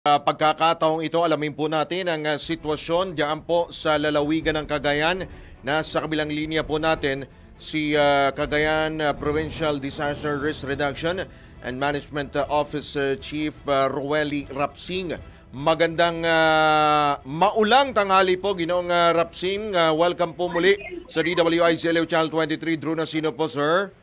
Pagkakataong ito, alamin po natin ang sitwasyon diyan po sa lalawigan ng Cagayan. Nasa kabilang linya po natin si Cagayan Provincial Disaster Risk Reduction and Management Office Chief Roeli Rapsing. Magandang maulang tanghali po, Ginoong Rapsing. Welcome po muli sa DWIZ Channel 23. Drew Nasino po, sir.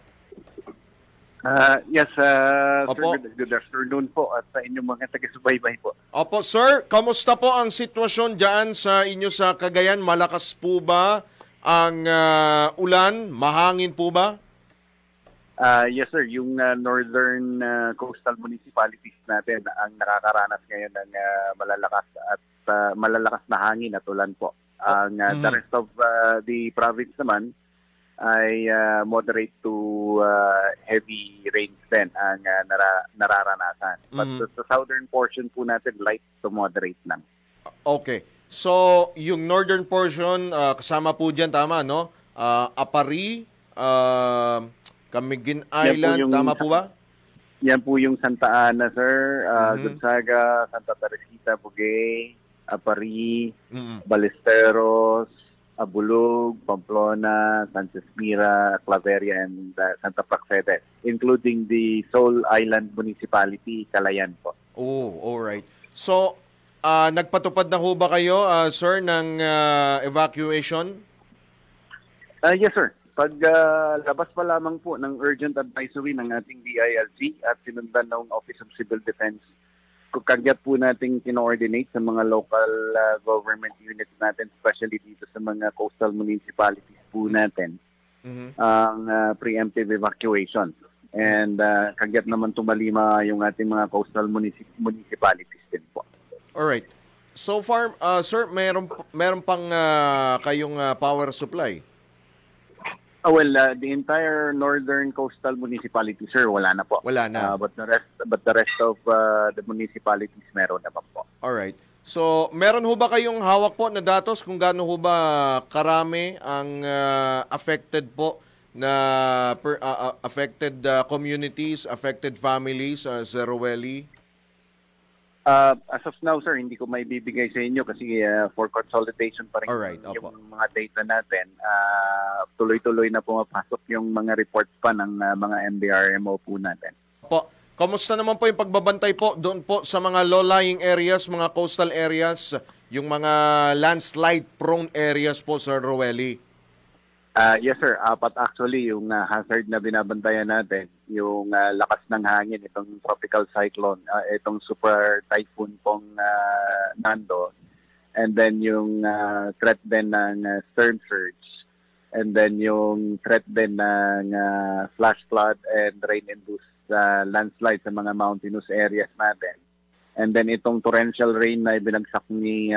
Yes, sir, Opo. good afternoon po at sa inyong mga taga-subaybay po. Opo, sir. Kamusta po ang sitwasyon dyan sa inyo sa Cagayan? Malakas po ba ang ulan? Mahangin po ba? Yes, sir. Yung northern coastal municipalities natin ang nakakaranas ngayon ng malalakas na hangin at ulan po. The rest of the province naman ay moderate to heavy rains din ang nararanasan. But sa southern portion po natin, light to moderate lang. Okay. So, yung northern portion, kasama po dyan, tama, no? Apari, Camiguin Island, tama po ba? Yan po yung Santa Ana, sir. Gonzaga, Santa Teresita, Bugay, Apari, Ballesteros, Abulug, Pamplona, Sanchez Mira, Claveria, and Santa Praxedes, including the Sol Island Municipality, Calayan po. Oh, all right. So, nagpatupad na ho ba kayo, sir, ng evacuation? Yes, sir. Pag labas pa lamang po ng urgent advisory ng ating DILG at sinundan ng Office of Civil Defense, kagyat po nating kino-coordinate sa mga local government units natin, especially dito sa mga coastal municipalities po natin, ang preemptive evacuation. And kagyat naman tumalima yung ating mga coastal municipalities din po. Alright. So far, sir, meron pang kayong power supply? Well, the entire northern coastal municipality, sir, wala na po. Wala na. But the rest of the municipalities meron naman po. All right. So, meron ho ba kayong hawak po na datos kung gaano ho ba karami ang affected po na affected communities, affected families, Sir Roeli? As of now, sir, hindi ko may bibigay sa inyo kasi for consolidation pa rin yung mga data natin. Tuloy-tuloy na pumapasok yung mga reports pa ng mga MDRMO po natin. Po, kamusta naman po yung pagbabantay po doon po sa mga low-lying areas, mga coastal areas, yung mga landslide-prone areas po, Sir Roeli? Yes, sir. Apat actually yung hazard na binabantayan natin. Yung lakas ng hangin, itong tropical cyclone, itong super typhoon pong Nando. And then yung threat din ng storm surge. And then yung threat din ng flash flood and rain-induced landslide sa mga mountainous areas natin. And then itong torrential rain na ibinagsak ni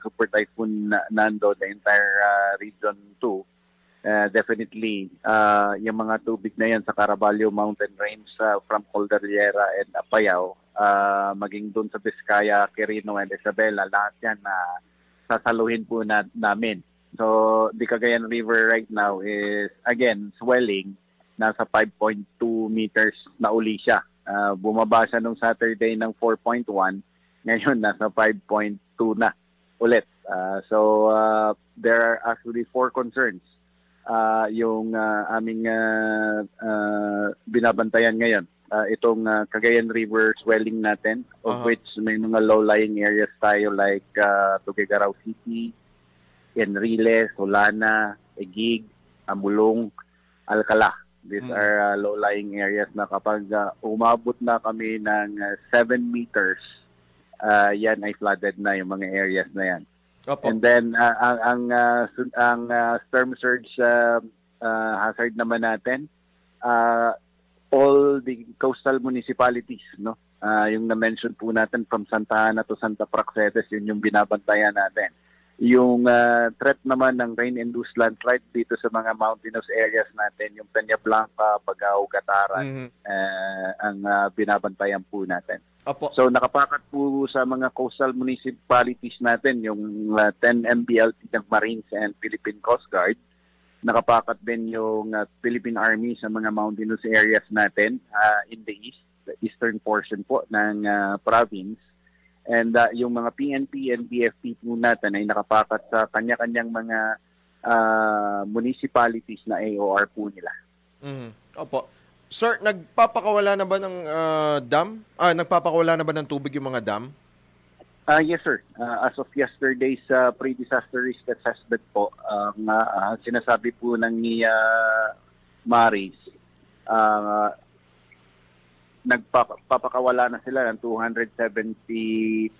super typhoon Nando, the entire region 2. Definitely, yung mga tubig na yan sa Caraballo Mountain Range from Cordillera and Apayao, maging doon sa Vizcaya, Quirino and Isabela, lahat yan na sasaluhin po namin. So, the Cagayan River right now is, again, swelling. Nasa 5.2 meters na uli siya. Bumaba siya nung Saturday ng 4.1. Ngayon, nasa 5.2 na ulit. So, there are actually 4 concerns. Yung aming binabantayan ngayon. Itong Cagayan River swelling natin, of which may mga low-lying areas tayo like Tuguegarao City, Enriles, Solana, Egig, Amulong, Alcala. These are low-lying areas na kapag umabot na kami ng 7 meters, yan ay flooded na yung mga areas na yan. Opo. And then ang storm surge hazard naman natin, all the coastal municipalities, no, yung na-mention po natin from Santa Ana to Santa Praxedes, yun yung binabantayan natin. Yung threat naman ng rain-induced landslide dito sa mga mountainous areas natin, yung Peña Blanca, Bagao, Gataran, ang binabantayan po natin. Opo. So nakapakat po sa mga coastal municipalities natin yung 10 MBLT ng Marines and Philippine Coast Guard. Nakapakat din yung Philippine Army sa mga mountainous areas natin in the east, the eastern portion po ng province. And yung mga PNP and BFP po natin ay nakapakat sa kanya-kanyang mga municipalities na AOR po nila. Opo. Sir, nagpapakawala na ba ng dam? Nagpapakawala na ba ng tubig yung mga dam? Yes, sir. As of yesterday's pre-disaster risk assessment po, sinasabi po ng ni Maris, nagpapakawala na sila ng 273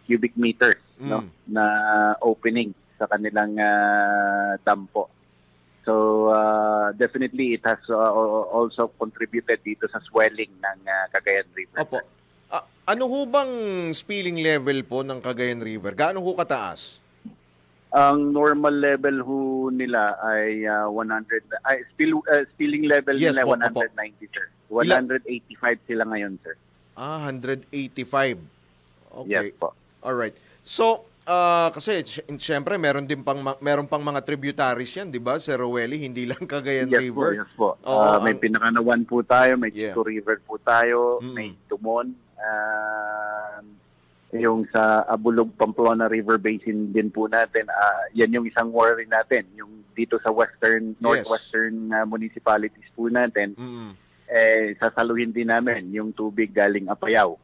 cubic meters no, na opening sa kanilang dam po. So definitely it has also contributed dito sa swelling ng Cagayan River. Opo. Ano ho bang spilling level po ng Cagayan River? Gaano ho kataas? Ang normal level ho nila ay 100 spilling level yes, nila po, 190 sir. 185 sila ngayon sir. 185. Okay. Yes po. All right. So kasi siyempre meron pang mga tributaries yan, 'di ba? Sir Roeli, hindi lang Cagayan River. Yes po. May Pinakanawan po tayo, may Chito River po tayo, may Tumon. Yung sa Abulog Pamplona River Basin din po natin, yan yung isang worry natin. Yung dito sa northwestern municipalities po natin, sasaluhin din namin yung tubig galing Apayao.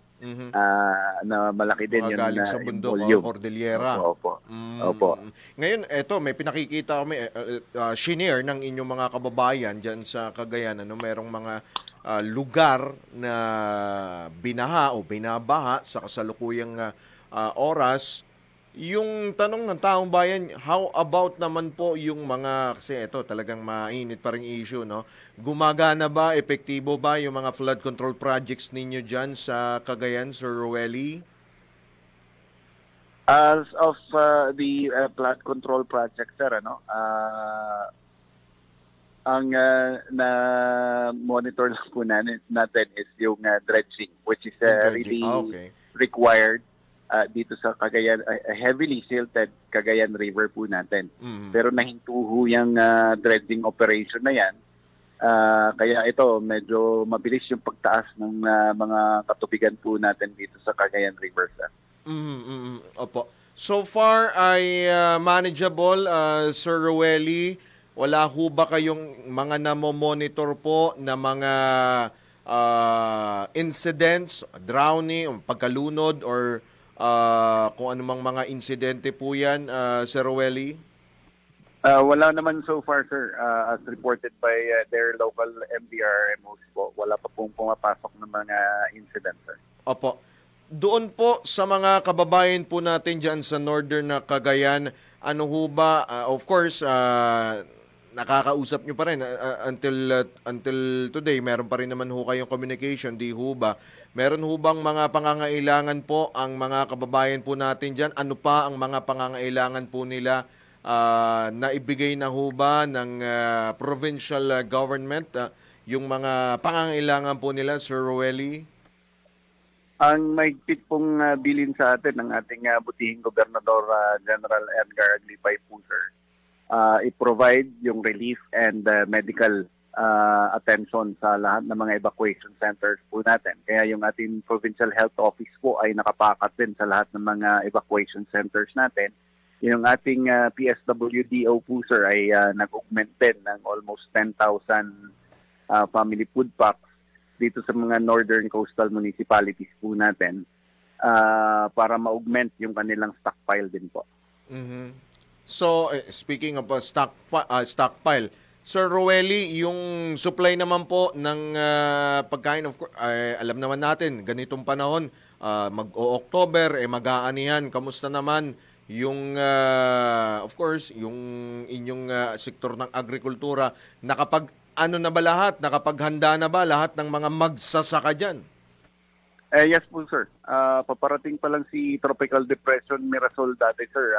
Na malaki din yun galing sa bundok o Cordillera. Opo. Opo. Ngayon, eto, may pinakikita kami, shinare ng inyong mga kababayan dyan sa Cagayan, merong mga lugar na binaha o binabaha sa kasalukuyang oras. Yung tanong ng taong bayan, how about naman po yung mga, kasi ito talagang mainit pa rin issue, no? Gumagana ba, epektibo ba yung mga flood control projects ninyo dyan sa Cagayan, Sir Roeli? As of the flood control project, sir, ang na-monitor lang po natin is yung dredging, which is really required dito sa Cagayan, heavily silted Cagayan River po natin. Pero nahinto ho yung dredging operation na yan. Kaya ito, medyo mabilis yung pagtaas ng mga katubigan po natin dito sa Cagayan River. Opo. So far ay manageable, Sir Roeli. Wala ho ba kayong mga namo-monitor po na mga incidents, drowning, pagkalunod, or kung anumang mga insidente po yan, Sir Roeli? Wala naman so far, sir. As reported by their local MDRMOs po, wala pa pong pumapasok ng mga incidents, sir. Opo. Doon po sa mga kababayan po natin dyan sa Northern na Cagayan, ano ho ba, of course, nakakausap nyo pa rin until today, meron pa rin naman ho kayong communication, di ho ba? Meron ho bang mga pangangailangan po ang mga kababayan po natin dyan? Ano pa ang mga pangangailangan po nila na ibigay na ho ba ng provincial government? Yung mga pangangailangan po nila, Sir Roeli? Ang maigpit pong bilin sa atin ng ating butihing Gobernador General Edgar Aglipay po, sir, i-provide yung relief and medical attention sa lahat ng mga evacuation centers po natin. Kaya yung ating Provincial Health Office po ay nakapakat din sa lahat ng mga evacuation centers natin. Yung ating PSWDO po, sir, ay nag-augment din ng almost 10,000 family food packs dito sa mga northern coastal municipalities po natin para ma-augment yung kanilang stockpile din po. So, speaking of stockpile, Sir Roeli, yung supply naman po ng pagkain, of course, alam naman natin, ganitong panahon, mag-o-October, mag-aanihan. Kamusta naman yung, of course, yung inyong sektor ng agrikultura? Na ba lahat? Nakapaghanda na ba lahat ng mga magsasaka dyan? Yes po, sir. Paparating pa lang si Tropical Depression Mirasol dati, sir.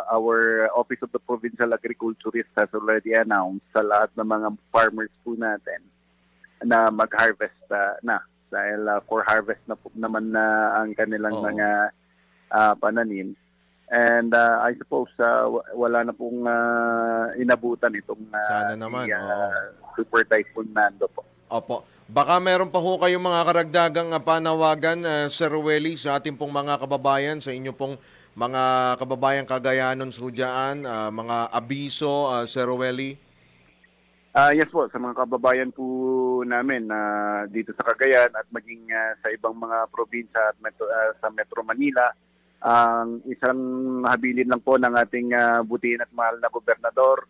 Our Office of the Provincial Agriculturist has already announced sa lahat ng mga farmers po natin na mag-harvest na. Dahil for harvest na po naman na ang kanilang mga pananim. And I suppose wala na pong inabutan itong sana naman, Super Typhoon Nando po. Opo. Baka meron pa ho kayong mga karagdagang panawagan, Sir Rueli, sa ating pong mga kababayan, sa inyo pong mga kababayang Cagayanon Sudyaan, mga abiso, Sir Rueli? Yes po, sa mga kababayan po namin dito sa Cagayan at maging sa ibang mga probinsya at sa Metro Manila, ang isang habilin lang po ng ating butihin at mahal na gobernador,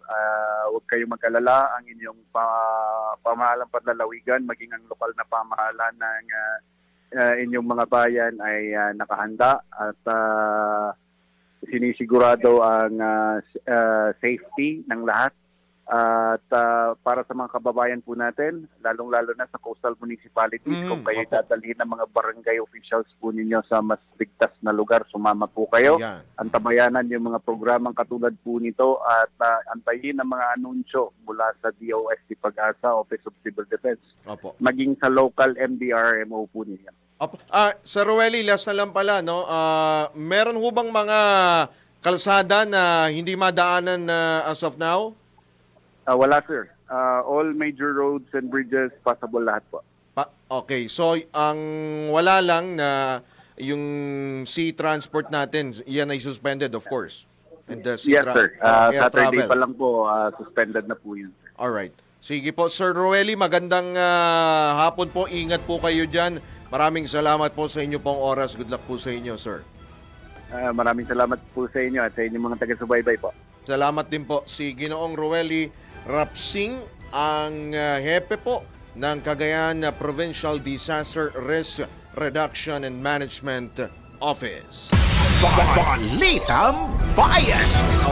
huwag kayong mag-alala, ang inyong pamahalang panlalawigan, maging ang lokal na pamahalaan ng inyong mga bayan ay nakahanda at sinisigurado ang safety ng lahat. At para sa mga kababayan po natin, lalong-lalo na sa coastal municipalities, kung kayo dadalhin ng mga barangay officials po ninyo sa mas ligtas na lugar, sumama po kayo. Ayan. Antabayanan yung mga programang katulad po nito at antayin ang mga anunsyo mula sa DOST Pag-asa, Office of Civil Defense, Opo. maging sa local MDRMO po ninyo. Opo. Sir Rueli, last na lang pala, no? Meron ho bang mga kalsada na hindi madaanan as of now? Wala sir. All major roads and bridges, passable lahat po. Okay, so ang wala lang na yung sea transport natin, yan ay suspended of course. And the sea Yes sir. air Saturday travel. pa lang po, suspended na po yun. Alright. Sige po, Sir Rueli, magandang hapon po. Ingat po kayo dyan. Maraming salamat po sa inyo pong oras. Good luck po sa inyo, sir. Maraming salamat po sa inyo at sa inyong mga taga-subaybay po. Salamat din po si Ginoong Rueli Rapsing, ang hepe po ng Cagayan Provincial Disaster Risk Reduction and Management Office. Balitang Bayan!